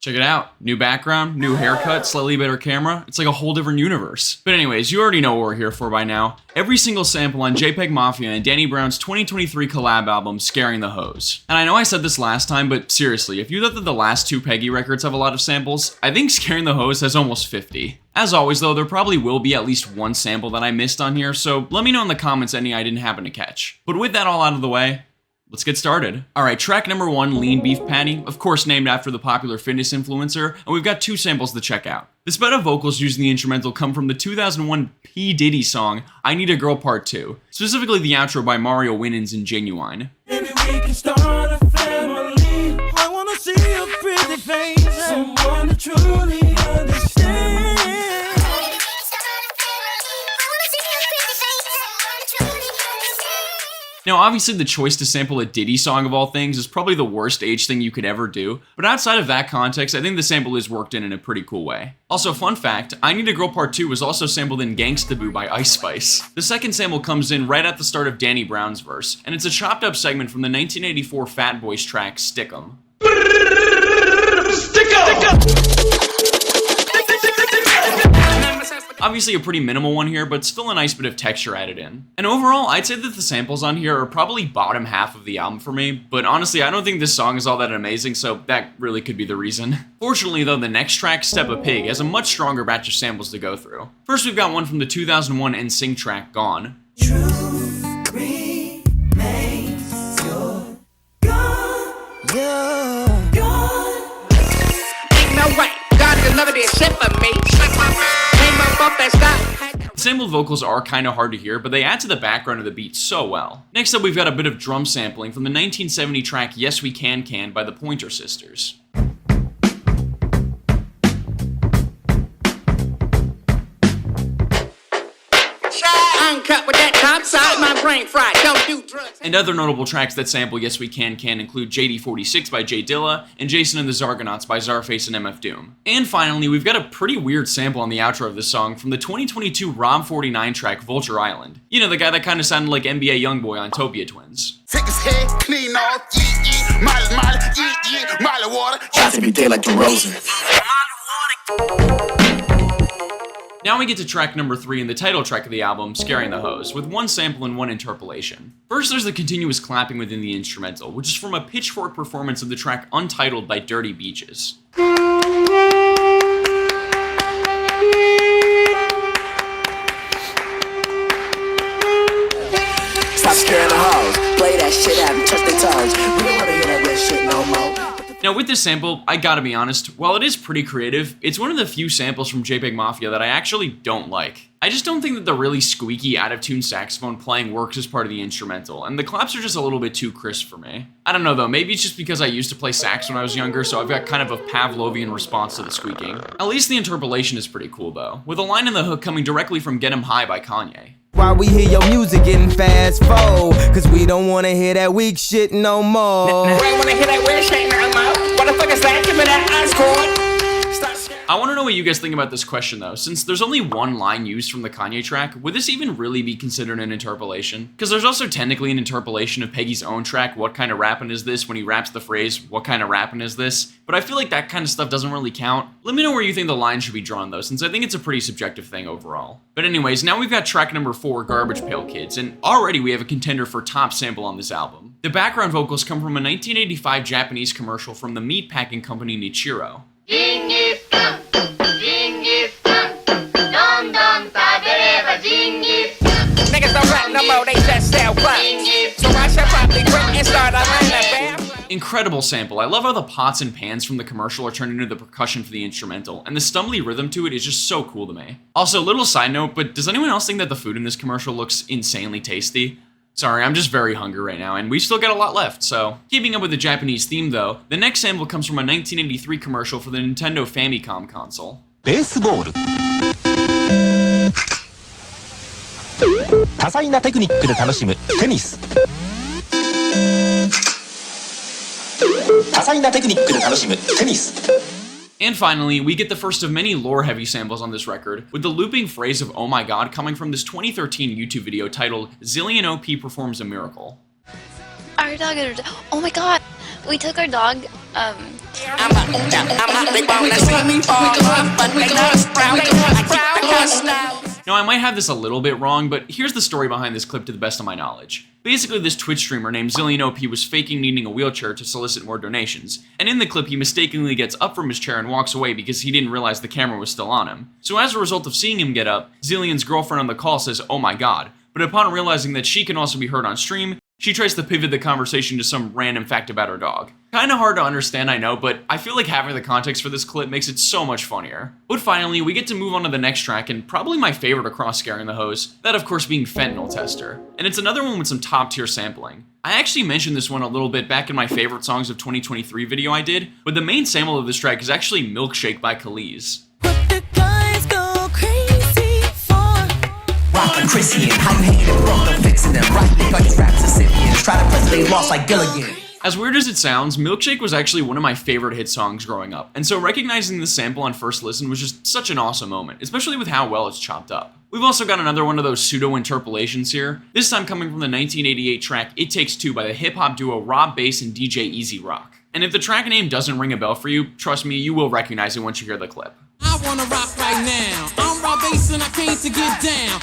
Check it out. New background, new haircut, slightly better camera. It's like a whole different universe. But anyways, you already know what we're here for by now. Every single sample on JPEGMAFIA and Danny Brown's 2023 collab album, Scaring the Hose. And I know I said this last time, but seriously, if you thought that the last two Peggy records have a lot of samples, I think Scaring the Hose has almost 50. As always though, there probably will be at least one sample that I missed on here, so let me know in the comments any I didn't happen to catch. But with that all out of the way, let's get started. Alright, track number 1, Lean Beef Patty, of course named after the popular fitness influencer, and we've got two samples to check out. The spread of vocals used in the instrumental come from the 2001 P. Diddy song, I Need a Girl Part 2, specifically the outro by Mario Winans and Genuine. Maybe we can start a family. I wanna see a pretty face, someone to truly understand. Now obviously the choice to sample a Diddy song of all things is probably the worst age thing you could ever do, but outside of that context, I think the sample is worked in a pretty cool way. Also, fun fact, I Need a Girl Part 2 was also sampled in Gangsta Boo by Ice Spice. The second sample comes in right at the start of Danny Brown's verse, and it's a chopped up segment from the 1984 Fat Boys track, Stick 'em. Stick 'em! Obviously a pretty minimal one here, but still a nice bit of texture added in. And overall, I'd say that the samples on here are probably bottom half of the album for me, but honestly, I don't think this song is all that amazing, so that really could be the reason. Fortunately though, the next track, Step a Pig, has a much stronger batch of samples to go through. First we've got one from the 2001 NSYNC track, Gone. Truth remains you're gone. You're gone. Ain't no way, God is another day shit for me. The sampled vocals are kinda hard to hear, but they add to the background of the beat so well. Next up, we've got a bit of drum sampling from the 1970 track Yes We Can by the Pointer Sisters. Uncut with that top side, my brain fried, don't do drugs. And other notable tracks that sample Yes We Can include JD46 by J Dilla and Jason and the Zargonauts by Czarface and MF Doom. And finally, we've got a pretty weird sample on the outro of this song from the 2022 Rob 49 track Vulture Island. You know, the guy that kinda sounded like NBA Youngboy on Topia Twins. Take his head clean off, mile water. Got to be dead like the Rosen. Now we get to track number 3 and the title track of the album, Scaring the Hose, with one sample and one interpolation. First there's the continuous clapping within the instrumental, which is from a pitchfork performance of the track Untitled by Dirty Beaches. Stop scaring the hoes. Play that shit out and touch the toes. We don't wanna hear that red shit no more. Now with this sample, I gotta be honest, while it is pretty creative, it's one of the few samples from JPEGMAFIA that I actually don't like. I just don't think that the really squeaky, out-of-tune saxophone playing works as part of the instrumental, and the claps are just a little bit too crisp for me. I don't know though, maybe it's just because I used to play sax when I was younger, so I've got kind of a Pavlovian response to the squeaking. At least the interpolation is pretty cool though, with a line in the hook coming directly from Get 'Em High by Kanye. While we hear your music getting fast forward, cause we don't wanna hear that weak shit no more. We ain't wanna hear that weird shit no more. What the fuck is that? Give me that ice cord. I want to know what you guys think about this question though. Since there's only one line used from the Kanye track, would this even really be considered an interpolation? Because there's also technically an interpolation of Peggy's own track, What Kind of Rappin' Is This, when he raps the phrase, What Kind of Rappin' Is This? But I feel like that kind of stuff doesn't really count. Let me know where you think the line should be drawn though, since I think it's a pretty subjective thing overall. But anyways, now we've got track number 4, Garbage Pail Kids, and already we have a contender for top sample on this album. The background vocals come from a 1985 Japanese commercial from the meatpacking company Nichiro. Niggas don't rap no more, they just sell rhymes. So I should probably quit and start a line of Incredible sample. I love how the pots and pans from the commercial are turned into the percussion for the instrumental, and the stumbly rhythm to it is just so cool to me. Also, little side note, but does anyone else think that the food in this commercial looks insanely tasty? Sorry, I'm just very hungry right now, and we still got a lot left, so. Keeping up with the Japanese theme though, the next sample comes from a 1983 commercial for the Nintendo Famicom console. Baseball. 多彩なテクニックで楽しむテニス。多彩なテクニックで楽しむテニス。 And finally, we get the first of many lore-heavy samples on this record, with the looping phrase of "Oh my god" coming from this 2013 YouTube video titled "Zillion OP Performs a Miracle." Our dog, oh my god, we took our dog I'm up, they wanna see me fall off, but they not proud, I keep the cuss now. Now, I might have this a little bit wrong, but here's the story behind this clip to the best of my knowledge. Basically, this Twitch streamer named Zillion OP was faking needing a wheelchair to solicit more donations, and in the clip he mistakenly gets up from his chair and walks away because he didn't realize the camera was still on him. So as a result of seeing him get up, Zillion's girlfriend on the call says, "Oh my god," but upon realizing that she can also be heard on stream, she tries to pivot the conversation to some random fact about her dog. Kinda hard to understand, I know, but I feel like having the context for this clip makes it so much funnier. But finally, we get to move on to the next track, and probably my favorite across Scaring the Hose, that of course being Fentanyl Tester. And it's another one with some top tier sampling. I actually mentioned this one a little bit back in my favorite songs of 2023 video I did, but the main sample of this track is actually Milkshake by Khalees. Rockin' Chrissy and how you hating broke, I'm fixing them. Right, they got these raps Mississippians. Try to press they lost like Gilligan. As weird as it sounds, Milkshake was actually one of my favorite hit songs growing up, and so recognizing the sample on first listen was just such an awesome moment, especially with how well it's chopped up. We've also got another one of those pseudo-interpolations here, this time coming from the 1988 track It Takes Two by the hip-hop duo Rob Bass and DJ Easy Rock. And if the track name doesn't ring a bell for you, trust me, you will recognize it once you hear the clip. I wanna rock right now. I'm Rob Bass and I came to get down.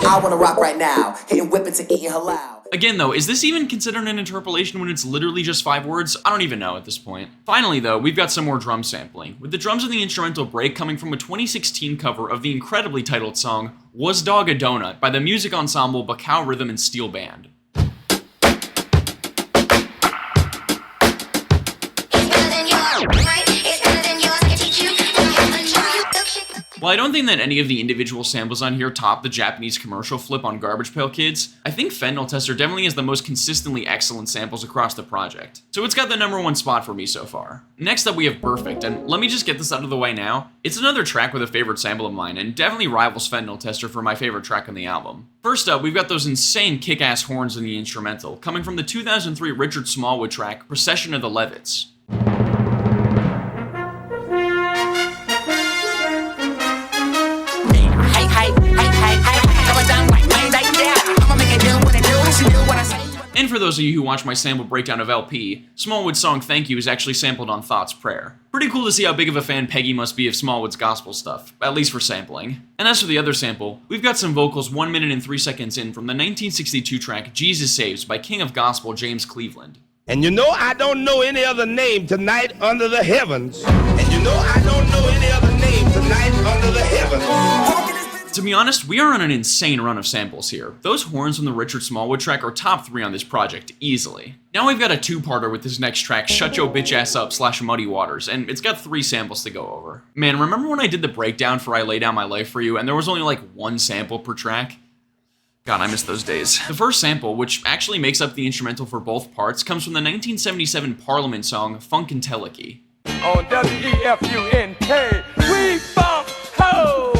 I wanna rock right now, hitting whippets and eating halal. Again though, is this even considered an interpolation when it's literally just 5 words? I don't even know at this point. Finally though, we've got some more drum sampling, with the drums in the instrumental break coming from a 2016 cover of the incredibly titled song Was Dog a Donut by the music ensemble Bacau Rhythm and Steel Band. While I don't think that any of the individual samples on here top the Japanese commercial flip on Garbage Pail Kids, I think Fentanyl Tester definitely has the most consistently excellent samples across the project. So it's got the #1 spot for me so far. Next up we have Perfect, and let me just get this out of the way now. It's another track with a favorite sample of mine, and definitely rivals Fentanyl Tester for my favorite track on the album. First up, we've got those insane kick-ass horns in the instrumental, coming from the 2003 Richard Smallwood track, Procession of the Levitts. And for those of you who watch my sample breakdown of LP, Smallwood's song Thank You is actually sampled on Thought's Prayer. Pretty cool to see how big of a fan Peggy must be of Smallwood's gospel stuff, at least for sampling. And as for the other sample, we've got some vocals 1 minute and 3 seconds in from the 1962 track Jesus Saves by King of Gospel James Cleveland. And you know I don't know any other name tonight under the heavens. And you know I don't know any other name tonight under the heavens. To be honest, we are on an insane run of samples here. Those horns from the Richard Smallwood track are top 3 on this project, easily. Now we've got a 2-parter with this next track, Shut Yo Bitch Ass Up / Muddy Waters, and it's got 3 samples to go over. Man, remember when I did the breakdown for I Lay Down My Life For You and there was only like 1 sample per track? God, I miss those days. The first sample, which actually makes up the instrumental for both parts, comes from the 1977 Parliament song, Funkenteleki. On WEFUNK, we bump ho!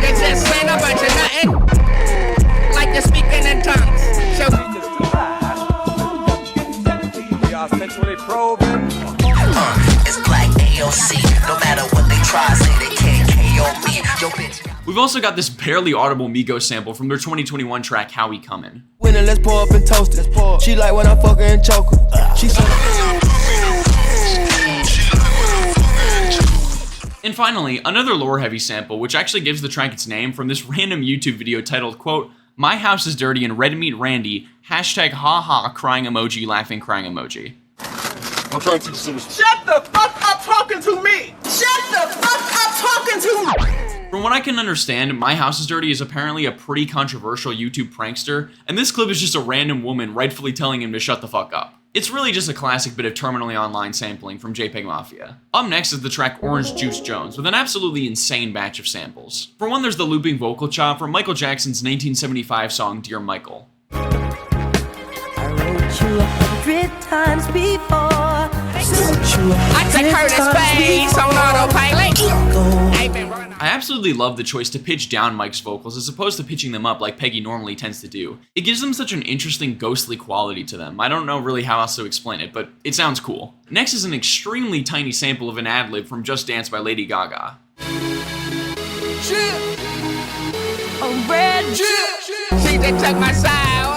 They just saying a bunch of nothing, like you're speaking in tongues. So We are sexually probing. It's black AOC, no matter what they try, say they can't KO me. Yo, bitch. We've also got this barely audible Migos sample from their 2021 track, How We Comin'. Winner, let's pour up and toast it. She like when I fuck her and choke her. She so. And finally, another lore-heavy sample, which actually gives the track its name from this random YouTube video titled, quote, My House is Dirty and Red Meat Randy, #haha crying emoji, laughing crying emoji. I'm trying to teach you. Shut the fuck up talking to me! Shut the fuck up talking to me! From what I can understand, My House is Dirty is apparently a pretty controversial YouTube prankster, and this clip is just a random woman rightfully telling him to shut the fuck up. It's really just a classic bit of terminally online sampling from JPEGMAFIA. Up next is the track Orange Juice Jones, with an absolutely insane batch of samples. For one, there's the looping vocal chop from Michael Jackson's 1975 song Dear Michael. I wrote you 100 times before. I take her to space on autopilot. I've been running. I absolutely love the choice to pitch down Mike's vocals as opposed to pitching them up like Peggy normally tends to do. It gives them such an interesting ghostly quality to them. I don't know really how else to explain it, but it sounds cool. Next is an extremely tiny sample of an ad-lib from Just Dance by Lady Gaga. She just took my side.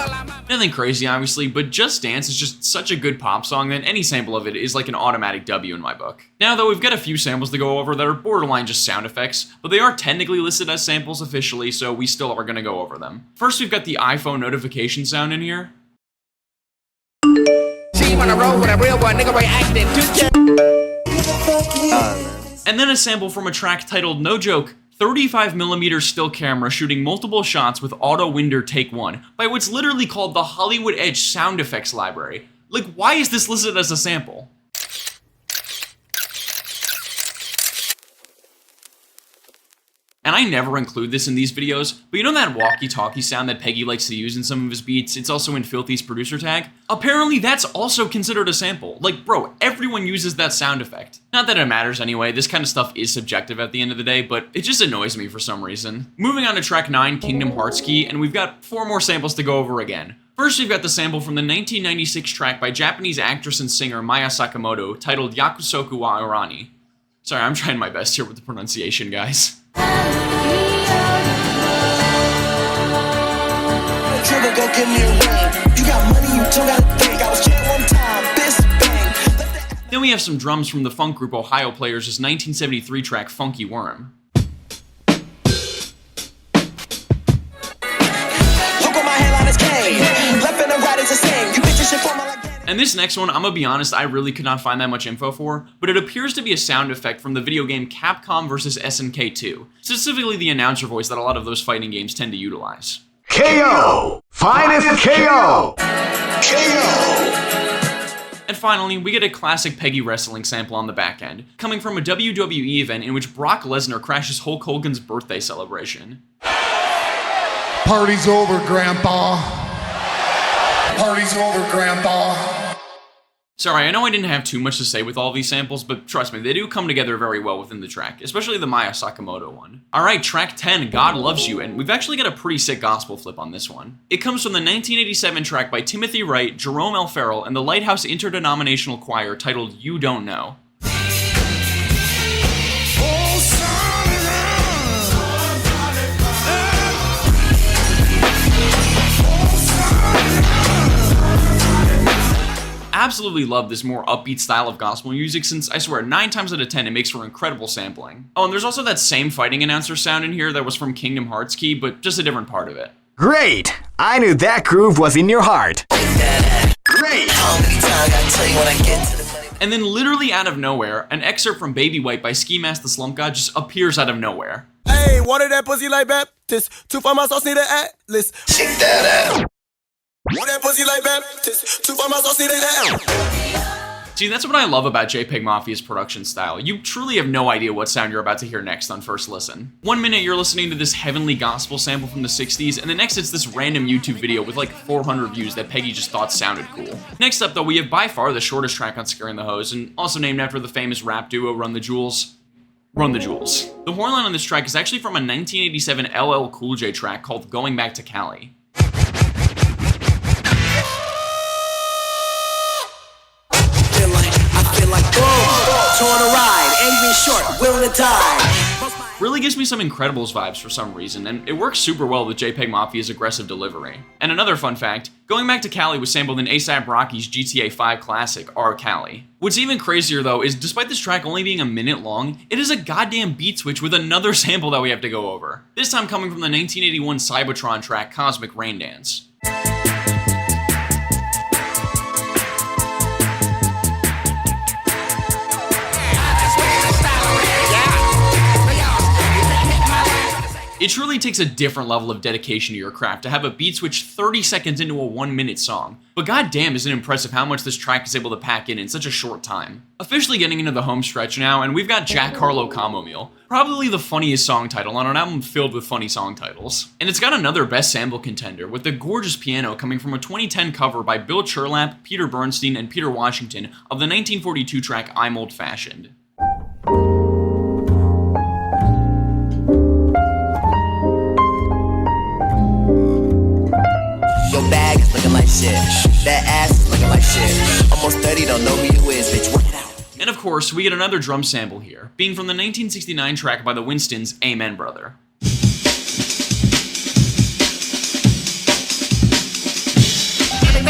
Nothing crazy, obviously, but Just Dance is just such a good pop song that any sample of it is like an automatic W in my book. Now, though, we've got a few samples to go over that are borderline just sound effects, but they are technically listed as samples officially, so we still are going to go over them. First, we've got the iPhone notification sound in here. And then a sample from a track titled, no joke, 35mm still camera shooting multiple shots with auto winder take one by what's literally called the Hollywood Edge sound effects library. Like, why is this listed as a sample? And I never include this in these videos, but you know that walkie-talkie sound that Peggy likes to use in some of his beats? It's also in Filthy's producer tag. Apparently that's also considered a sample. Like, bro, everyone uses that sound effect. Not that it matters anyway, this kind of stuff is subjective at the end of the day, but it just annoys me for some reason. Moving on to track 9, Kingdom Hearts Key, and we've got 4 more samples to go over again. First, we've got the sample from the 1996 track by Japanese actress and singer Maya Sakamoto titled Yakusoku wa Irani. Sorry, I'm trying my best here with the pronunciation, guys. Then we have some drums from the funk group Ohio Players' 1973 track Funky Worm. And this next one, I'm gonna be honest, I really could not find that much info for, but it appears to be a sound effect from the video game Capcom vs. SNK 2, specifically the announcer voice that a lot of those fighting games tend to utilize. KO! Finest KO! KO! And finally, we get a classic Peggy wrestling sample on the back end, coming from a WWE event in which Brock Lesnar crashes Hulk Hogan's birthday celebration. Party's over, Grandpa. Party's over, Grandpa. Sorry, I know I didn't have too much to say with all these samples, but trust me, they do come together very well within the track, especially the Maya Sakamoto one. Alright, track 10, God Loves You, and we've actually got a pretty sick gospel flip on this one. It comes from the 1987 track by Timothy Wright, Jerome L. Farrell, and the Lighthouse Interdenominational Choir titled You Don't Know. Absolutely love this more upbeat style of gospel music since, I swear, 9 times out of 10 it makes for incredible sampling. Oh, and there's also that same fighting announcer sound in here that was from Kingdom Hearts Key, but just a different part of it. Great! I knew that groove was in your heart. Great! And then literally out of nowhere, an excerpt from Baby White by Ski Mask the Slump God just appears out of nowhere. Hey, wanted that pussy like Baptist. 2 for my sauce, need an atlas. Shake that out. Want that pussy like Baptist. 2 for my sauce, need an atlas. See, that's what I love about JPEG Mafia's production style. You truly have no idea what sound you're about to hear next on first listen. 1 minute you're listening to this heavenly gospel sample from the 60s, and the next it's this random YouTube video with like 400 views that Peggy just thought sounded cool. Next up though, we have by far the shortest track on Scaring the Hose, and also named after the famous rap duo Run the Jewels. Run the Jewels. The horn line on this track is actually from a 1987 LL Cool J track called Going Back to Cali. Really gives me some Incredibles vibes for some reason, and it works super well with JPEG Mafia's aggressive delivery. And another fun fact, Going Back to Cali was sampled in A$AP Rocky's GTA 5 classic, R. Cali. What's even crazier though is despite this track only being a minute long, it is a goddamn beat switch with another sample that we have to go over. This time coming from the 1981 Cybertron track Cosmic Rain Dance. It truly takes a different level of dedication to your craft to have a beat switch 30 seconds into a 1-minute song. But goddamn is it impressive how much this track is able to pack in such a short time. Officially getting into the home stretch now, and we've got Jack Harlow Combo Meal. Probably the funniest song title on an album filled with funny song titles. And it's got another best sample contender with the gorgeous piano coming from a 2010 cover by Bill Churlap, Peter Bernstein, and Peter Washington of the 1942 track I'm Old Fashioned. Bag is looking like shit. That ass is looking like shit. Almost 30, don't know who you is, bitch. Work it out. And of course, we get another drum sample here, being from the 1969 track by the Winstons, Amen Brother.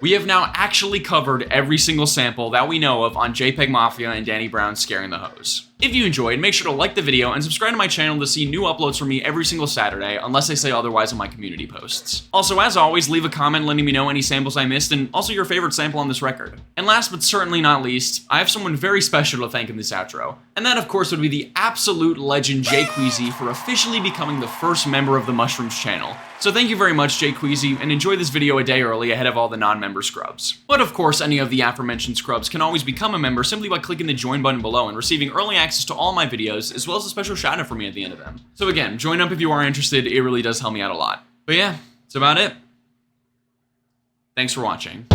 We have now actually covered every single sample that we know of on JPEGMAFIA and Danny Brown Scaring the Hose. If you enjoyed, make sure to like the video and subscribe to my channel to see new uploads from me every single Saturday, unless I say otherwise in my community posts. Also, as always, leave a comment letting me know any samples I missed and also your favorite sample on this record. And last but certainly not least, I have someone very special to thank in this outro. And that, of course, would be the absolute legend JQueezy for officially becoming the first member of the Mushroomz channel. So thank you very much, JQueezy, and enjoy this video a day early ahead of all the non-member scrubs. But of course, any of the aforementioned scrubs can always become a member simply by clicking the join button below and receiving early access to all my videos, as well as a special shout out from me at the end of them. So again, join up if you are interested, it really does help me out a lot. But yeah, that's about it. Thanks for watching.